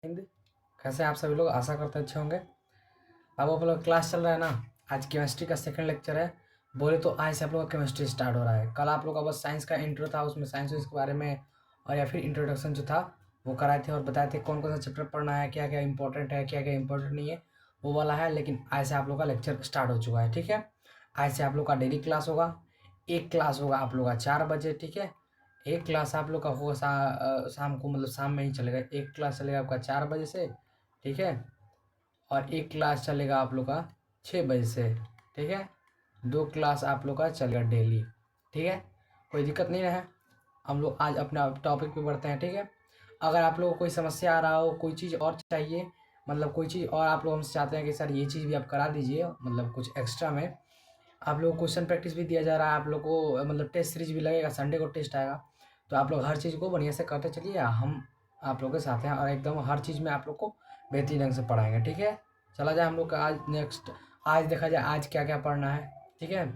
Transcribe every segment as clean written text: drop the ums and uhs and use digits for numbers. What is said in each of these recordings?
हिंद। कैसे हैं आप सभी लोग? आशा करते अच्छे होंगे। अब आप लोग क्लास चल रहा है ना। आज केमिस्ट्री का सेकंड लेक्चर है। बोले तो आज से आप लोग का केमिस्ट्री स्टार्ट हो रहा है। कल आप लोग का बस साइंस का इंट्रो था, उसमें साइंस के बारे में और या फिर इंट्रोडक्शन जो था वो कराए थे और बताए थे कौन कौन सा चैप्टर पढ़ना है, क्या क्या इंपॉर्टेंट है, क्या क्या इंपॉर्टेंट नहीं है, वो वाला है। लेकिन आज से आप लोग का लेक्चर स्टार्ट हो चुका है, ठीक है। आज से आप लोग का डेली क्लास होगा। एक क्लास होगा आप लोग का 4 बजे, ठीक है। एक क्लास आप लोग का होगा शाम को, मतलब शाम में ही चलेगा। एक क्लास चलेगा आपका 4 बजे से, ठीक है। और एक क्लास चलेगा आप लोग का 6 बजे से, ठीक है। 2 क्लास आप लोग का चलेगा डेली, ठीक है। कोई दिक्कत नहीं है। हम लोग आज अपना टॉपिक पे बढ़ते हैं, ठीक है। अगर आप लोगों को कोई समस्या आ रहा हो, कोई चीज़ और चाहिए, मतलब कोई चीज़ और आप लोग हमसे चाहते हैं कि सर ये चीज़ भी आप करा दीजिए, मतलब कुछ एक्स्ट्रा में आप लोग को क्वेश्चन प्रैक्टिस भी दिया जा रहा है। आप लोग को मतलब टेस्ट सीरीज भी लगेगा, संडे को टेस्ट आएगा। तो आप लोग हर चीज़ को बढ़िया से करते चलिए, हम आप लोग के साथ हैं और एकदम हर चीज़ में आप लोग को बेहतरीन ढंग से पढ़ाएंगे, ठीक है। चला जाए हम लोग का आज नेक्स्ट। आज देखा जाए आज क्या क्या पढ़ना है, ठीक है।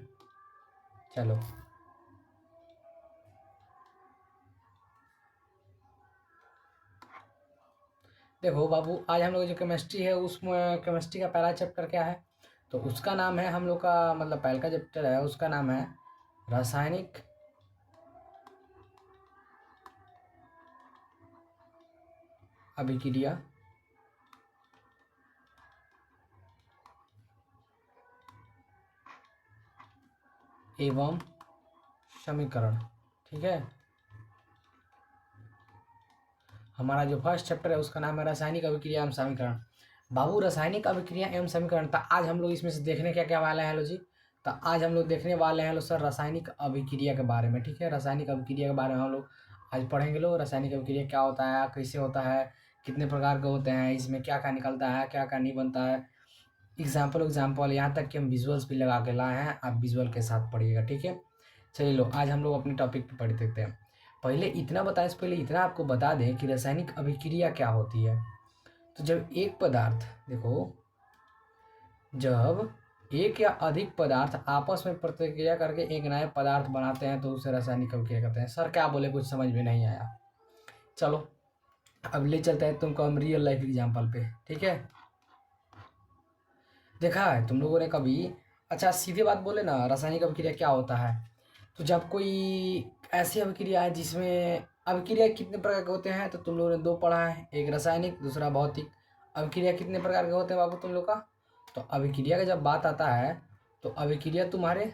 चलो देखो बाबू, आज हम लोग जो केमिस्ट्री है उसमें केमिस्ट्री का पहला चैप्टर क्या है, तो उसका नाम है हम लोग का, मतलब पहला का चैप्टर है उसका नाम है रासायनिक अभिक्रिया एवं समीकरण, ठीक है। हमारा जो फर्स्ट चैप्टर है उसका नाम है रासायनिक अभिक्रिया एवं समीकरण। बाबू रासायनिक अभिक्रिया एवं समीकरण, तो आज हम लोग इसमें से देखने क्या क्या वाले हैं लो जी। तो आज हम लोग देखने वाले हैं लो सर रासायनिक अभिक्रिया के बारे में, ठीक है। रासायनिक अभिक्रिया के बारे में हम लोग आज पढ़ेंगे लो। रासायनिक अभिक्रिया क्या होता है, कैसे होता है, कितने प्रकार के होते हैं, इसमें क्या क्या निकलता है, क्या क्या नहीं बनता है। एग्जाम्पल यहाँ तक कि हम विजुअल्स भी लगा के लाए हैं, आप विजुअल के साथ पढ़िएगा, ठीक है। चलिए लो, आज हम लोग अपने टॉपिक पे पढ़ देखते हैं। पहले इतना बताएं, इससे पहले इतना आपको बता दें कि रासायनिक अभिक्रिया क्या होती है। तो जब एक पदार्थ, देखो, जब एक या अधिक पदार्थ आपस में प्रतिक्रिया करके एक नया पदार्थ बनाते हैं तो उसे रासायनिक अभिक्रिया कहते हैं। सर क्या बोले, कुछ समझ में नहीं आया। चलो अब ले चलते हैं तुमको हम रियल लाइफ एग्जाम्पल पे, ठीक है। देखा है तुम लोगों ने कभी, अच्छा सीधे बात बोले ना, रासायनिक अभिक्रिया क्या होता है। तो जब कोई ऐसी अभिक्रिया है जिसमें अभिक्रिया कितने प्रकार के होते हैं, तो तुम लोगों ने दो पढ़ा है, एक रासायनिक दूसरा भौतिक। अभिक्रिया कितने प्रकार के होते हैं बाबू तुम लोग का। तो अभिक्रिया का जब बात आता है तो अभिक्रिया तुम्हारे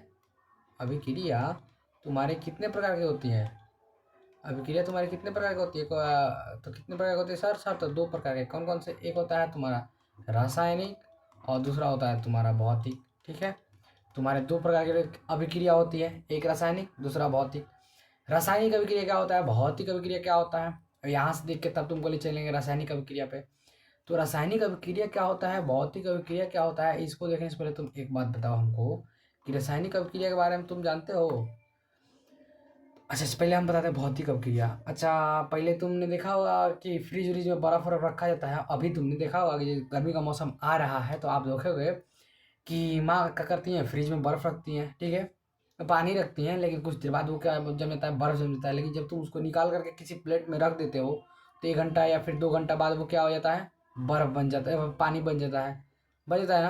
कितने प्रकार की होती है। अभिक्रिया तुम्हारी कितने प्रकार की होती है तो कितने प्रकार की होती है सर तो 2 प्रकार के। कौन कौन से? एक होता है तुम्हारा रासायनिक और दूसरा होता है तुम्हारा भौतिक, ठीक है। तुम्हारे 2 प्रकार की अभिक्रिया होती है, एक रासायनिक दूसरा भौतिक। रासायनिक अभिक्रिया क्या होता है, भौतिक अभिक्रिया क्या होता है, यहाँ से देख के तब तुमको ले चलेंगे रासायनिक अभिक्रिया पे। तो रासायनिक अभिक्रिया क्या होता है, भौतिक अभिक्रिया क्या होता है, इसको देखने से पहले तुम एक बात बताओ हमको कि रासायनिक अभिक्रिया के बारे में तुम जानते हो। अच्छा पहले हम बताते हैं भौतिक अभिक्रिया। अच्छा पहले तुमने देखा होगा कि फ्रिज व्रिज में बर्फ वर्फ रखा जाता है। अभी तुमने देखा होगा कि गर्मी का मौसम आ रहा है तो आप देखोगे कि माँ क्या करती हैं, फ्रिज में बर्फ़ रखती हैं, ठीक है। पानी रखती हैं, लेकिन कुछ देर बाद वो क्या जम जाता है, बर्फ़ जम जाता है। लेकिन जब तुम उसको निकाल करके किसी प्लेट में रख देते हो तो 1 घंटा या फिर 2 घंटा बाद वो क्या हो जाता है, बर्फ़ बन जाता है, पानी बन जाता है ना।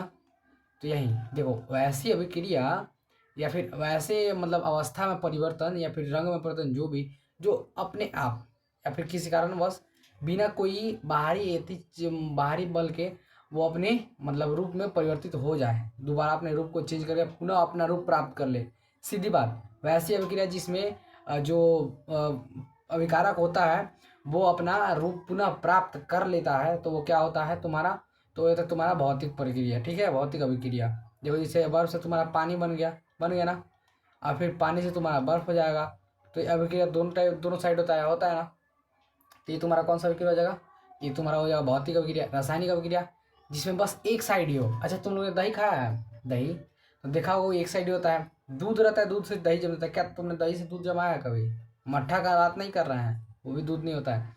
तो यही देखो, वैसी अभिक्रिया या फिर वैसे मतलब अवस्था में परिवर्तन या फिर रंग में परिवर्तन, जो भी जो अपने आप या फिर किसी कारणवश बिना कोई बाहरी बल के वो अपने मतलब रूप में परिवर्तित हो जाए, दोबारा अपने रूप को चेंज करके पुनः अपना रूप प्राप्त कर ले। सीधी बात, वैसी अभिक्रिया जिसमें जो अभिकारक होता है वो अपना रूप पुनः प्राप्त कर लेता है, तो वो क्या होता है तुम्हारा, तो ये तो तुम्हारा भौतिक प्रक्रिया, ठीक है, भौतिक अभिक्रिया। देखो जैसे बर्फ से तुम्हारा पानी बन गया ना, और फिर पानी से तुम्हारा बर्फ हो जाएगा। तो ये अभिक्रिया दोनों साइड होता है ना। तो ये तुम्हारा कौन सा अभिक्रिया हो जाएगा, ये तुम्हारा हो जाएगा भौतिक अभिक्रिया। रासायनिक अभिक्रिया जिसमें बस एक साइड ही हो। अच्छा तुम लोगों ने दही खाया है, दही तो देखा होगा वो एक साइड ही होता है। दूध रहता है, दूध से दही जम जाता है। क्या तुमने दही से दूध जमाया है कभी? मट्ठा का बात नहीं कर रहे हैं, वो भी दूध नहीं होता है।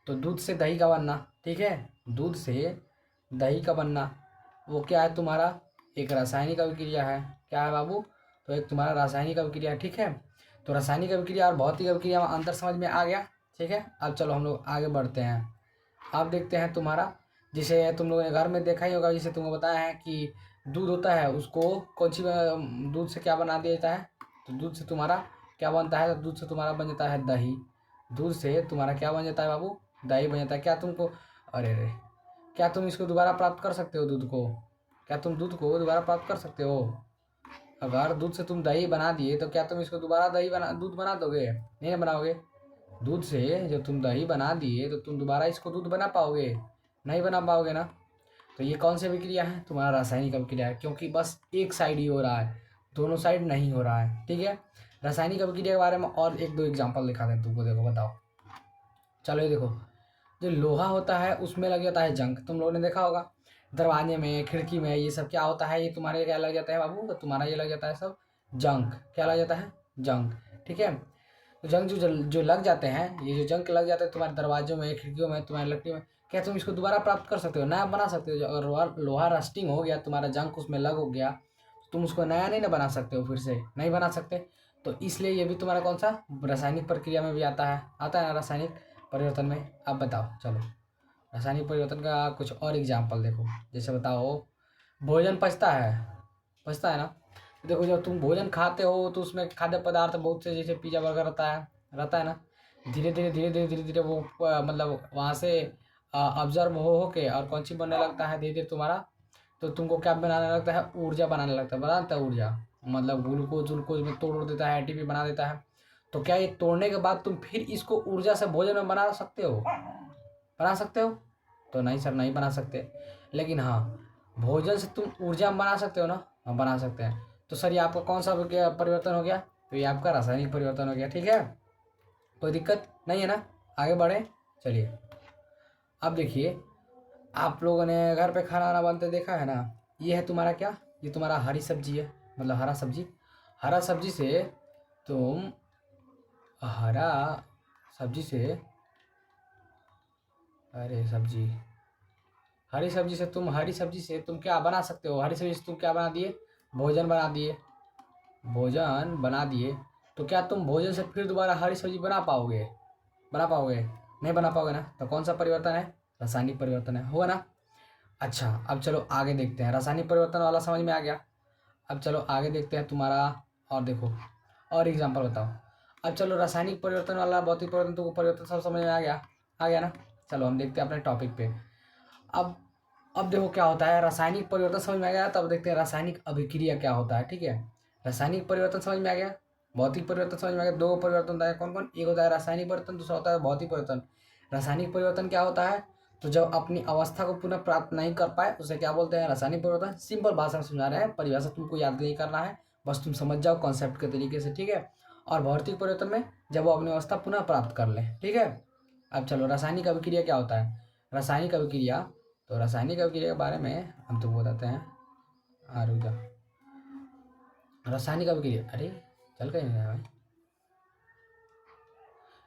तो दूध से दही का बनना, ठीक है, दूध से दही का बनना वो क्या है तुम्हारा, एक रासायनिक अभिक्रिया है। क्या है बाबू? तो एक तुम्हारा रासायनिक अभिक्रिया, ठीक है। तो रासायनिक अभिक्रिया और भौतिक अभिक्रिया में अंतर समझ में आ गया, ठीक है। अब चलो हम लोग आगे बढ़ते हैं। अब देखते हैं तुम्हारा, जिसे तुम लोगों ने घर में देखा ही होगा, जिसे तुमको बताया है कि दूध होता है, उसको कौन सी दूध से क्या बना दिया जाता है, तो दूध से तुम्हारा क्या बनता है, तो दूध से तुम्हारा बन जाता है दही। दूध से तुम्हारा क्या बन जाता है बाबू, दही बन जाता है। क्या तुमको, अरे रे, क्या तुम इसको दोबारा प्राप्त कर सकते हो दूध को? क्या तुम दूध को दोबारा प्राप्त कर सकते हो? अगर दूध से तुम दही बना दिए तो क्या तुम इसको दोबारा दूध बना दोगे? नहीं बनाओगे। दूध से जब तुम दही बना दिए तो तुम दोबारा इसको दूध बना पाओगे? नहीं बना पाओगे ना। तो ये कौन सी अभिक्रिया है? तुम्हारा रासायनिक अभिक्रिया है, क्योंकि बस एक साइड ही हो रहा है, दोनों साइड नहीं हो रहा है। ठीक है, रासायनिक अभिक्रिया के बारे में और एक दो एग्जाम्पल दिखाते हैं तुमको। देखो बताओ, चलो ये देखो, जो लोहा होता है उसमें लग जाता है जंग, तुम लोगों ने देखा होगा। दरवाजे में, खिड़की में, ये सब क्या होता है, ये तुम्हारे क्या लग जाता है बाबू, तो तुम्हारा ये लग जाता है सब जंग। क्या लग जाता है? जंग। ठीक है, तो जंग जो लग जाते हैं, ये जो जंग लग जाते हैं तुम्हारे दरवाजों में, खिड़कियों में, तुम्हारी लकड़ी में, क्या तुम इसको दोबारा प्राप्त कर सकते हो, नया बना सकते हो? अगर लोहा रस्टिंग हो गया, तुम्हारा जंग उसमें लग हो गया, तो तुम उसको नया नहीं ना बना सकते हो, फिर से नहीं बना सकते। तो इसलिए ये भी तुम्हारा कौन सा रासायनिक प्रक्रिया में भी आता है ना, रासायनिक परिवर्तन में। अब बताओ चलो, रासायनिक परिवर्तन का कुछ और एग्जाम्पल देखो। जैसे बताओ, भोजन पचता है ना। देखो, जब तुम भोजन खाते हो तो उसमें खाद्य पदार्थ बहुत से, जैसे पिज्जा बर्गर रहता है ना, धीरे धीरे वो मतलब वहाँ से ऑब्जर्व हो के और कौन सी बनने लगता है धीरे धीरे तुम्हारा, तो तुमको क्या बनाने लगता है, ऊर्जा बनाने लगता है। बनाता है ऊर्जा, मतलब ग्लूकोज में तोड़ देता है, एटीपी बना देता है। तो क्या ये तोड़ने के बाद तुम फिर इसको ऊर्जा से भोजन में बना सकते हो? बना सकते हो? तो नहीं सर, नहीं बना सकते। लेकिन हाँ, भोजन से तुम ऊर्जा बना सकते हो ना? हाँ, बना सकते हैं। तो सर ये आपका कौन सा परिवर्तन हो गया? तो ये आपका रासायनिक परिवर्तन हो गया। ठीक है, कोई दिक्कत नहीं है ना? आगे बढ़े, चलिए। अब देखिए, आप लोगों ने घर पे खाना वाना बनते देखा है ना। ये है तुम्हारा क्या, ये तुम्हारा हरी सब्जी है, मतलब हरा सब्जी। हरा सब्जी से तुम हरा सब्जी से अरे सब्जी हरी सब्जी से तुम क्या बना सकते हो? हरी सब्जी से तुम क्या बना दिए? भोजन बना दिए। भोजन बना दिए, तो क्या तुम भोजन से फिर दोबारा हरी सब्जी बना पाओगे? बना पाओगे? नहीं बना पाओगे ना। तो कौन सा परिवर्तन है? रासायनिक परिवर्तन है, होगा ना। अच्छा, अब चलो आगे देखते हैं। रासायनिक परिवर्तन वाला समझ में आ गया। अब चलो आगे देखते हैं तुम्हारा, और देखो और एग्जाम्पल बताओ। अब चलो, रासायनिक परिवर्तन वाला, भौतिक परिवर्तन, तुमको परिवर्तन सब समझ में आ गया ना। चलो हम देखते हैं अपने टॉपिक पे। अब अब देखो क्या होता है, रासायनिक परिवर्तन समझ में आ गया, तब देखते हैं रासायनिक अभिक्रिया क्या होता है। ठीक है, रासायनिक परिवर्तन समझ में आ गया, भौतिक परिवर्तन समझ में आ गया। दो परिवर्तन होता है, कौन कौन? एक होता है रासायनिक परिवर्तन, दूसरा होता है भौतिक परिवर्तन। रासायनिक परिवर्तन क्या होता है? तो जब अपनी अवस्था को पुनः प्राप्त नहीं कर पाए, उसे क्या बोलते हैं? रासायनिक परिवर्तन। सिंपल भाषा में समझा रहे हैं, परिभाषा तुमको याद नहीं करना है, बस तुम समझ जाओ कॉन्सेप्ट के तरीके से। ठीक है, और भौतिक परिवर्तन में जब वो अपनी अवस्था पुनः प्राप्त कर ले। ठीक है, अब चलो, रासायनिक अभिक्रिया क्या होता है? रासायनिक अभिक्रिया, तो रासायनिक अभिक्रिया के बारे में हम तुमको बताते हैं। रुक जा, रासायनिक अभिक्रिया, अरे चल कहीं नहीं भाई।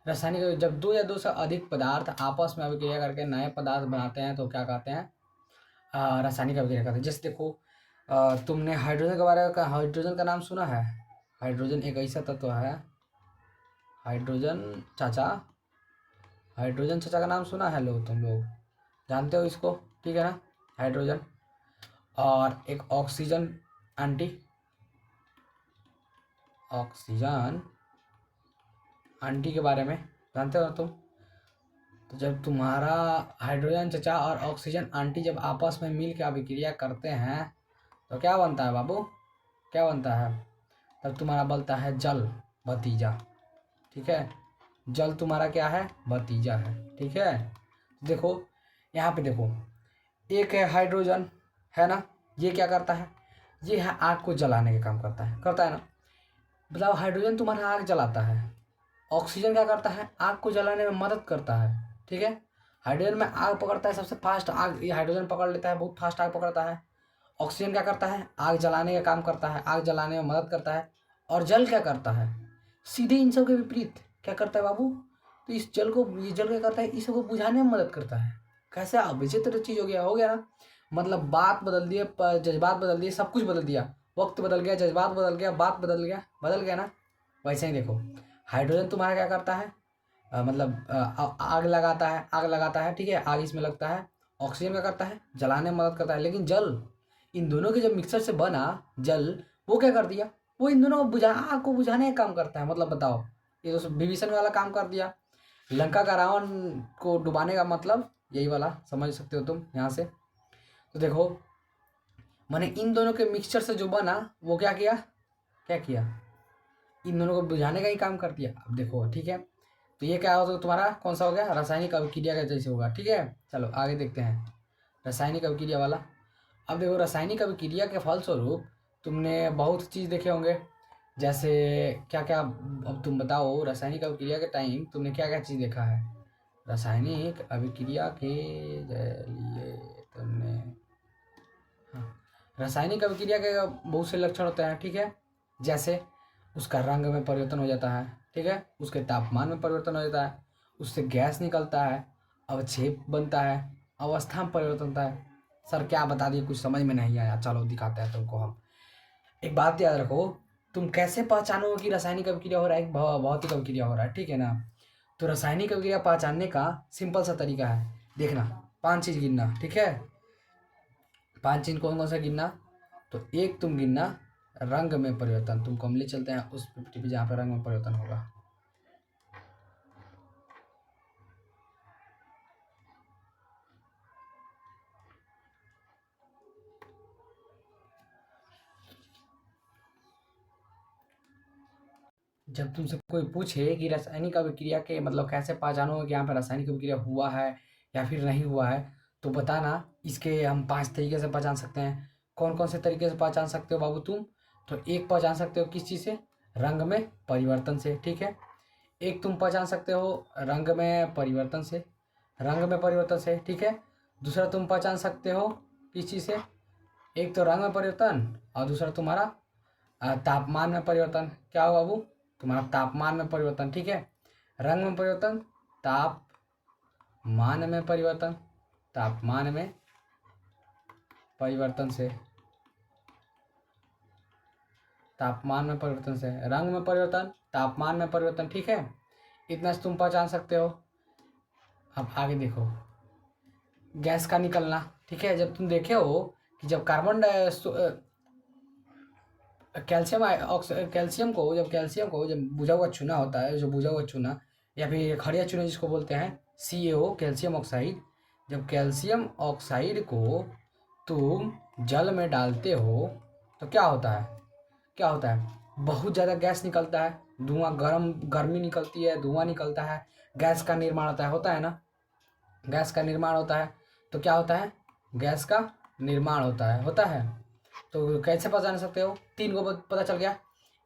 रासायनिक, जब दो या दो से अधिक पदार्थ आपस में अभिक्रिया करके नए पदार्थ बनाते हैं तो क्या कहते हैं? रासायनिक अभिक्रिया कहते हैं। जैसे देखो, तुमने हाइड्रोजन के बारे में, हाइड्रोजन का नाम सुना है? हाइड्रोजन एक ऐसा तत्व है, हाइड्रोजन चाचा, हाइड्रोजन चाचा का नाम सुना है? लोग, तुम लोग जानते हो इसको, ठीक है ना, हाइड्रोजन। और एक ऑक्सीजन आंटी, ऑक्सीजन आंटी के बारे में जानते हो तुम? तो जब तुम्हारा हाइड्रोजन चचा और ऑक्सीजन आंटी जब आपस में मिल के अभिक्रिया करते हैं तो क्या बनता है बाबू? क्या बनता है? तब तुम्हारा बनता है जल, भतीजा। ठीक है, जल तुम्हारा क्या है? भतीजा है। ठीक है, देखो यहाँ पे देखो, एक है हाइड्रोजन, है ना, ये क्या करता है? ये है आग को जलाने का काम करता है ना। बताओ, हाइड्रोजन तुम्हारा आग जलाता है, ऑक्सीजन क्या करता है? आग को जलाने में मदद करता है। ठीक है, हाइड्रोजन में आग पकड़ता है, सबसे फास्ट आग ये हाइड्रोजन पकड़ लेता है, बहुत फास्ट आग पकड़ता है। ऑक्सीजन क्या करता है? आग जलाने का काम करता है, आग जलाने में मदद करता है। और जल क्या करता है? सीधे इन सब के विपरीत क्या करता है बाबू? तो ये जल क्या करता है? इस सबको बुझाने में मदद करता है। कैसे विचित्र चीज हो गया ना। मतलब बात बदल दिए, जज्बात बदल दिए, सब कुछ बदल दिया। वक्त बदल गया, जज्बात बदल गया, बात बदल गया ना। वैसे ही देखो, हाइड्रोजन तुम्हारा क्या करता है? मतलब आग लगाता है, ठीक है, आग इसमें लगता है, ऑक्सीजन क्या करता है, जलाने में मदद करता है। लेकिन जल, इन दोनों के जब मिक्सर से बना जल, वो क्या कर दिया, वो इन दोनों को आग को बुझाने का काम करता है। मतलब बताओ, ये तो विभीषण वाला काम कर दिया। लंका का रावण को डुबाने का मतलब यही वाला, समझ सकते हो तुम यहाँ से। तो देखो, मैंने इन दोनों के मिक्सचर से जो बना वो क्या किया, इन दोनों को बुझाने का ही काम कर दिया। अब देखो, ठीक है, तो ये क्या होगा, तुम्हारा कौन सा हो गया, रासायनिक अभिक्रिया का जैसे होगा। ठीक है, चलो आगे देखते हैं रासायनिक अभिक्रिया वाला। अब देखो, रासायनिक अभिक्रिया के फलस्वरूप तुमने बहुत चीज़ देखे होंगे, जैसे क्या क्या, अब तुम बताओ, रासायनिक अभिक्रिया के टाइम तुमने क्या क्या चीज़ देखा है। रासायनिक अभिक्रिया के लिए तुमने, हाँ, रासायनिक अभिक्रिया के बहुत से लक्षण होते हैं। ठीक है, जैसे उसका रंग में परिवर्तन हो जाता है, ठीक है, उसके तापमान में परिवर्तन हो जाता है, उससे गैस निकलता है, अवक्षेप बनता है, अवस्था में परिवर्तन होता है। सर क्या बता दिए, कुछ समझ में नहीं आया, चलो दिखाते हैं तुमको हम। एक बात याद रखो, तुम कैसे पहचानोगे कि रासायनिक अभिक्रिया हो रहा है, भौतिक अभिक्रिया हो रहा है, ठीक है ना। तो रासायनिक अभिक्रिया पहचानने का सिंपल सा तरीका है, देखना, 5 चीज़ गिनना, ठीक है। 5 चीज़ कौन कौन सा गिनना, तो एक तुम गिनना रंग में परिवर्तन। तुम कमली चलते हैं उस पिपटी पे जहाँ पे रंग में परिवर्तन होगा। जब तुमसे कोई पूछे कि रासायनिक अभिक्रिया के मतलब कैसे पहचानोगे कि यहाँ पे रासायनिक अभिक्रिया हुआ है या फिर नहीं हुआ है, तो बताना। इसके हम 5 तरीके से पहचान सकते हैं। कौन कौन से तरीके से पहचान सकते हो बाबू तुम, तो एक पहचान सकते हो किस चीज़ से, रंग में परिवर्तन से, ठीक है। एक तुम पहचान सकते हो रंग में परिवर्तन से, ठीक है। दूसरा तुम पहचान सकते हो किस चीज़ से, एक तो रंग में परिवर्तन, और दूसरा तुम्हारा तापमान में परिवर्तन। क्या होगा बाबू, तुम्हारा तापमान में परिवर्तन, ठीक है। रंग में परिवर्तन, तापमान में परिवर्तन, तापमान में परिवर्तन से, तापमान में परिवर्तन से, रंग में परिवर्तन, तापमान में परिवर्तन, ठीक है। इतना से तुम पहचान सकते हो। अब आगे देखो, गैस का निकलना, ठीक है। जब तुम देखे हो कि जब कार्बन कैल्शियम को जब बुझा हुआ चूना होता है, जो बुझा हुआ चूना या फिर खड़िया चूना जिसको बोलते हैं, CaO, कैल्शियम ऑक्साइड, जब कैल्शियम ऑक्साइड को तुम जल में डालते हो तो क्या होता है, बहुत ज़्यादा गैस निकलता है, धुआं, गर्मी निकलती है, धुआं निकलता है, गैस का निर्माण होता है ना, गैस का निर्माण होता है। तो क्या होता है, गैस का निर्माण होता है। तो कैसे पहचान सकते हो, 3 को पता चल गया।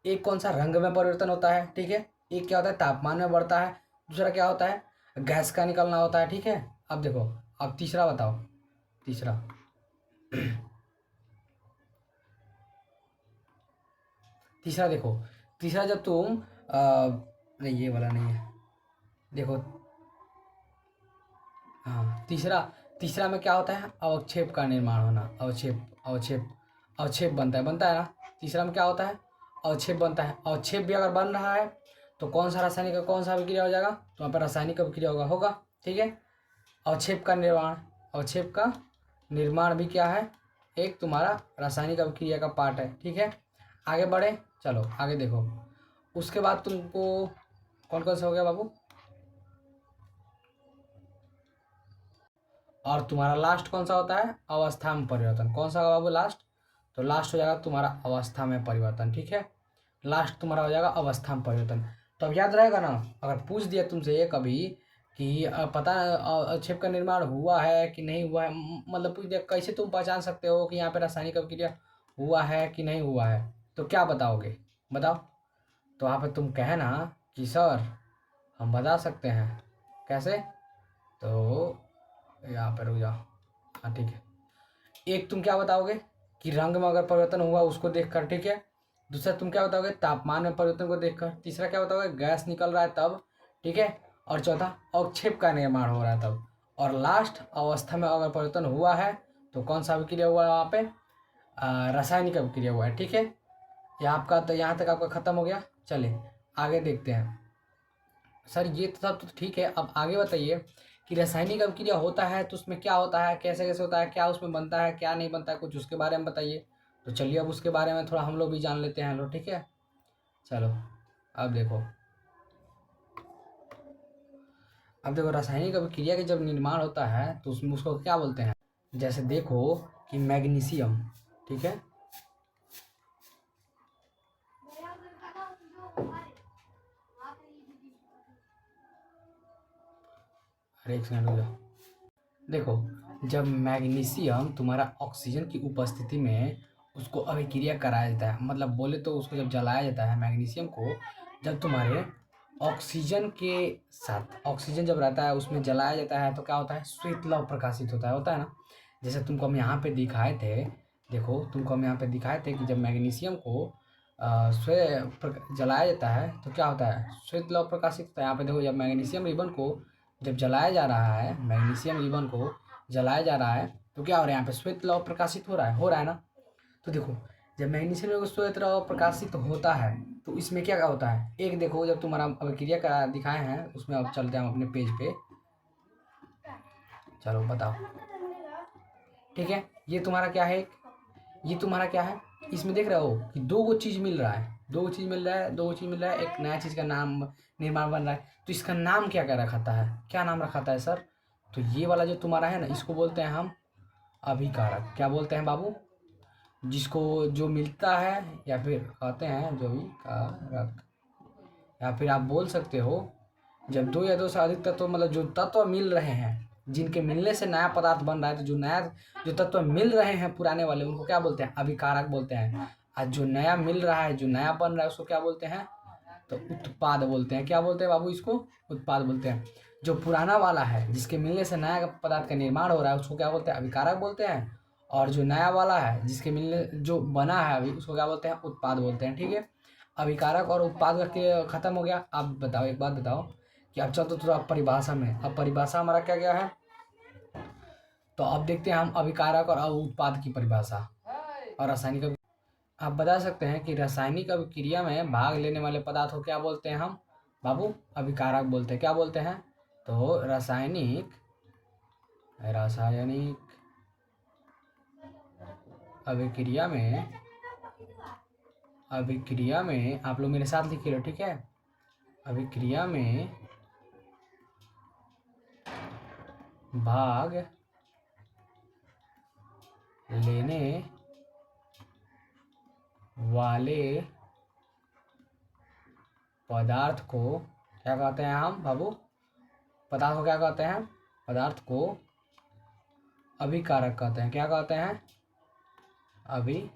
एक कौन सा, रंग में परिवर्तन होता है, ठीक है। एक क्या होता है, तापमान में बढ़ता है। दूसरा क्या होता है, गैस का निकलना होता है, ठीक है। अब देखो, अब तीसरा बताओ, तीसरा तीसरा देखो, तीसरा जब तुम नहीं, ये वाला नहीं है, देखो, हाँ, तीसरा, में क्या होता है, अवक्षेप का निर्माण होना, अवक्षेप बनता है ना। तीसरा में क्या होता है, अवक्षेप बनता है। अवक्षेप भी अगर बन रहा है तो कौन सा रासायनिक, कौन सा अभिक्रिया हो जाएगा, तो वहाँ पर रासायनिक अभिक्रिया होगा, ठीक है। अवक्षेप का निर्माण, भी क्या है, एक तुम्हारा रासायनिक अभिक्रिया का पार्ट है, ठीक है। आगे बढ़े, चलो आगे देखो। उसके बाद तुमको कौन कौन सा हो गया बाबू, और तुम्हारा लास्ट कौन सा होता है, अवस्था में परिवर्तन। कौन सा होगा बाबू लास्ट, तो लास्ट हो जाएगा तुम्हारा अवस्था में परिवर्तन, ठीक है। लास्ट तुम्हारा हो जाएगा अवस्था में परिवर्तन। तो अब याद रहेगा ना, अगर पूछ दिया तुमसे ये कभी कि पता अवक्षेप का निर्माण हुआ है कि नहीं हुआ है, मतलब पूछ दिया कैसे तुम पहचान सकते हो कि यहाँ पे रासायनिक अभिक्रिया हुआ है कि नहीं हुआ है, तो क्या बताओगे, बताओ। तो वहाँ पे तुम कहना कि सर हम बता सकते हैं, कैसे, तो यहाँ पर रुक जाओ, हाँ ठीक है। एक तुम क्या बताओगे कि रंग में अगर परिवर्तन हुआ उसको देखकर, ठीक है। दूसरा तुम क्या बताओगे, तापमान में परिवर्तन को देखकर। तीसरा क्या बताओगे, गैस निकल रहा है तब, ठीक है। और चौथा, अवक्षेप का निर्माण हो रहा है तब। और लास्ट, अवस्था में अगर परिवर्तन हुआ है तो कौन सा अभिक्रिया हुआ है वहाँ पे, रासायनिक अभिक्रिया हुआ है, ठीक है। यहाँ आपका तो यहाँ तक आपका खत्म हो गया। चलिए आगे देखते हैं। सर ये तो सब तो ठीक है, अब आगे बताइए कि रासायनिक अभिक्रिया होता है तो उसमें क्या होता है, कैसे कैसे होता है, क्या उसमें बनता है, क्या नहीं बनता है, कुछ उसके बारे में बताइए। तो चलिए अब उसके बारे में थोड़ा हम लोग भी जान लेते हैं। लो ठीक है, चलो अब देखो, अब देखो रासायनिक अभिक्रिया के जब निर्माण होता है तो उसमें उसको क्या बोलते हैं। जैसे देखो कि मैग्नीशियम, ठीक है, अरे एक सेकंड हो जाओ। देखो, जब मैग्नीशियम तुम्हारा ऑक्सीजन की उपस्थिति में उसको अभिक्रिया कराया जाता है, मतलब बोले तो उसको जब जलाया जाता है मैग्नीशियम को, जब तुम्हारे ऑक्सीजन के साथ ऑक्सीजन जब रहता है उसमें जलाया जाता है तो क्या होता है, श्वेत लव प्रकाशित होता है ना। जैसे तुमको हम यहाँ पे दिखाए थे, देखो तुमको हम यहाँ पे दिखाए थे कि जब मैग्नीशियम को जलाया जाता है तो क्या होता है, श्वेत लव प्रकाशित होता है। यहाँ पे देखो, जब मैग्नीशियम रिबन को जब जलाया जा रहा है, मैग्नीशियम रिबन को जलाया जा रहा है तो क्या हो रहा है, यहाँ पे श्वेत लव प्रकाशित हो रहा है ना। तो देखो, जब मैग्नीशियम श्वेत लव प्रकाशित होता है तो इसमें क्या होता है, एक देखो जब तुम्हारा अभिक्रिया का दिखाए हैं उसमें, अब चलते हैं हम अपने पेज पे, चलो बताओ। ठीक है, ये तुम्हारा क्या है, ये तुम्हारा क्या है, इसमें देख रहे हो कि दो गो चीज मिल रहा है, दो गो चीज मिल रहा है, एक नया चीज का नाम निर्माण बन रहा है। तो इसका नाम क्या क्या रखा है, क्या नाम रखा है सर। तो ये वाला जो तुम्हारा है ना, इसको बोलते हैं हम अभिकारक। क्या बोलते हैं बाबू, जिसको जो मिलता है, या फिर कहते हैं जो भी कारक, या फिर आप बोल सकते हो जब दो या दो से अधिक तत्व, मतलब जो तत्व मिल रहे हैं, जिनके मिलने से नया पदार्थ बन रहा है, तो जो नया जो तत्व मिल रहे हैं पुराने वाले, उनको क्या बोलते हैं, अभिकारक बोलते हैं। और जो नया मिल रहा है, जो नया बन रहा है, उसको क्या बोलते हैं, तो उत्पाद बोलते हैं। क्या बोलते हैं बाबू, इसको उत्पाद बोलते हैं। जो पुराना वाला है, जिसके मिलने से नया पदार्थ का निर्माण हो रहा है, उसको क्या बोलते हैं, अभिकारक बोलते हैं। और जो नया वाला है, जिसके मिलने जो बना है अभी, उसको क्या बोलते हैं, उत्पाद बोलते हैं। ठीक है, अभिकारक और उत्पाद का खत्म हो गया। अब बताओ, एक बात बताओ कि अब चल तो थोड़ा परिभाषा में, अब परिभाषा हमारा क्या क्या है। तो अब देखते हैं हम अभिकारक और उत्पाद की परिभाषा और रासायनिक। आप बता सकते हैं कि रासायनिक अभिक्रिया में भाग लेने वाले पदार्थ को क्या बोलते हैं हम बाबू, अभिकारक बोलते हैं। क्या बोलते हैं, तो रासायनिक अभिक्रिया में आप लोग मेरे साथ लिखिए लो, ठीक है। अभिक्रिया में भाग लेने वाले पदार्थ को क्या कहते हैं हम बाबू, पदार्थ को क्या कहते हैं, पदार्थ को अभिकारक कहते हैं। क्या कहते हैं, अभिकारक।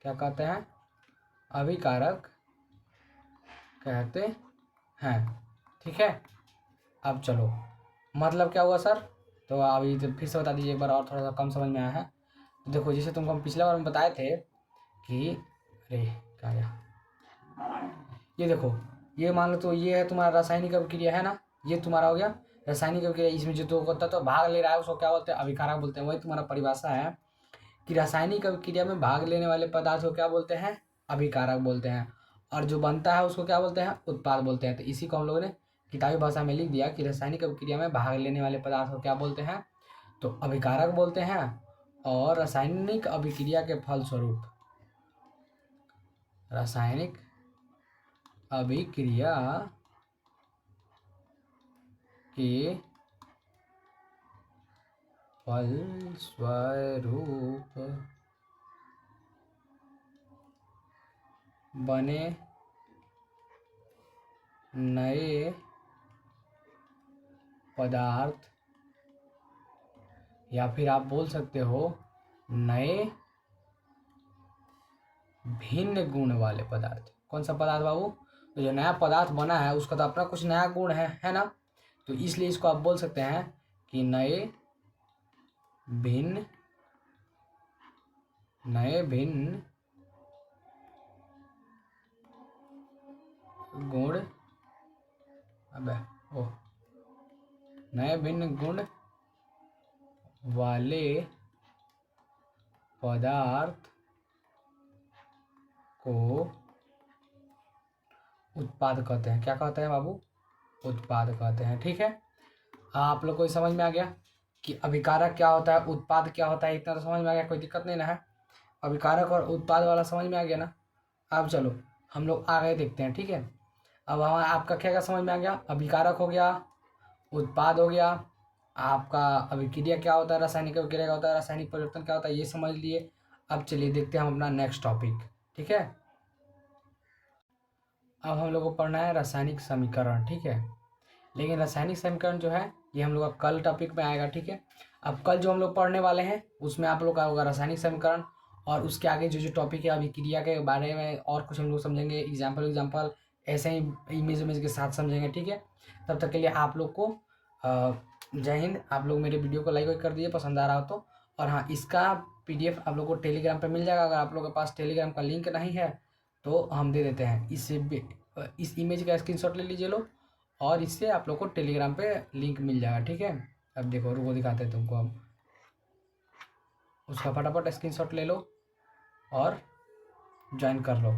क्या कहते हैं, अभिकारक कहते हैं। ठीक है, अब चलो मतलब क्या हुआ सर, तो अभी तो फिर से बता दीजिए एक बार, और थोड़ा सा कम समझ में आया है। तो देखो, जैसे तुमको हम पिछले बार में बताए थे कि, अरे क्या गया, ये देखो, ये मान लो तो ये है तुम्हारा रासायनिक अभिक्रिया है ना, ये तुम्हारा हो गया रासायनिक अभिक्रिया। इसमें जो दो होता है तो भाग ले रहा है उसको क्या बोलते हैं, अभिकारक बोलते हैं। वही तुम्हारा परिभाषा है कि रासायनिक अभिक्रिया में भाग लेने वाले पदार्थ को क्या बोलते हैं, अभिकारक बोलते हैं। और जो बनता है उसको क्या बोलते हैं, उत्पाद बोलते हैं। तो इसी को हम लोगों ने किताबी भाषा में लिख दिया कि रासायनिक अभिक्रिया में भाग लेने वाले पदार्थ को क्या बोलते हैं, तो अभिकारक बोलते हैं। और रासायनिक अभिक्रिया के फलस्वरूप, रासायनिक अभिक्रिया के फलस्वरूप बने नए पदार्थ, या फिर आप बोल सकते हो नए भिन्न गुण वाले पदार्थ। कौन सा पदार्थ बाबू, तो जो नया पदार्थ बना है उसका तो अपना कुछ नया गुण है ना। तो इसलिए इसको आप बोल सकते हैं कि भिन्न गुण, अबे ओ नए भिन्न गुण वाले पदार्थ को उत्पाद कहते हैं। क्या कहते हैं बाबू? उत्पाद कहते हैं। ठीक है, आप लोग को समझ में आ गया कि अभिकारक क्या होता है, उत्पाद क्या होता है, इतना तो समझ में आ गया, कोई दिक्कत नहीं ना है। अभिकारक और उत्पाद वाला समझ में आ गया ना। अब चलो हम लोग आगे देखते हैं। ठीक है, अब हम आपका क्या क्या समझ में आ गया? अभिकारक हो गया, उत्पाद हो गया, आपका अभिक्रिया क्या होता है, रासायनिक अभिक्रिया क्या होता है, रासायनिक परिवर्तन क्या होता है, ये समझ लिए। अब चलिए देखते हैं हम अपना नेक्स्ट टॉपिक। ठीक है, अब हम लोग को पढ़ना है रासायनिक समीकरण। ठीक है, लेकिन रासायनिक समीकरण जो है ये हम लोग का कल टॉपिक में आएगा। ठीक है, अब कल जो हम लोग पढ़ने वाले हैं उसमें आप लोग का होगा रासायनिक समीकरण, और उसके आगे जो जो टॉपिक है अभिक्रिया के बारे में और कुछ हम लोग समझेंगे, एग्जाम्पल ऐसे ही इमेज के साथ समझेंगे। ठीक है, तब तक के लिए आप लोग को जय हिंद। आप लोग मेरे वीडियो को लाइक कर दीजिए पसंद आ रहा हो तो। और हाँ, इसका पीडीएफ आप लोग को टेलीग्राम पे मिल जाएगा। अगर आप लोग के पास टेलीग्राम का लिंक नहीं है तो हम दे देते हैं। इस इमेज का स्क्रीनशॉट ले लीजिए लो, और इससे आप लोग को टेलीग्राम पे लिंक मिल जाएगा। ठीक है, अब देखो रुको दिखाते हैं तुमको। अब उसका फटाफट स्क्रीनशॉट ले लो और ज्वाइन कर लो।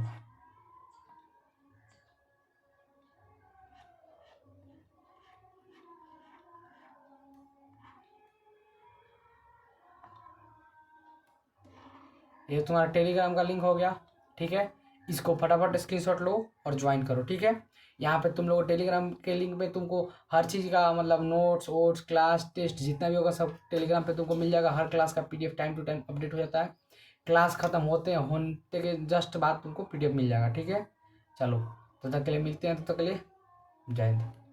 ये तुम्हारा टेलीग्राम का लिंक हो गया। ठीक है, इसको फटाफट स्क्रीनशॉट लो और ज्वाइन करो। ठीक है, यहाँ पे तुम लोग टेलीग्राम के लिंक पे तुमको हर चीज़ का मतलब नोट्स वोट्स क्लास टेस्ट जितना भी होगा सब टेलीग्राम पे तुमको मिल जाएगा। हर क्लास का PDF time to time update हो जाता है। क्लास खत्म होते के जस्ट बाद तुमको पीडीएफ मिल जाएगा। ठीक है, चलो तब तक के लिए मिलते हैं, तब तक के लिए जय हिंद।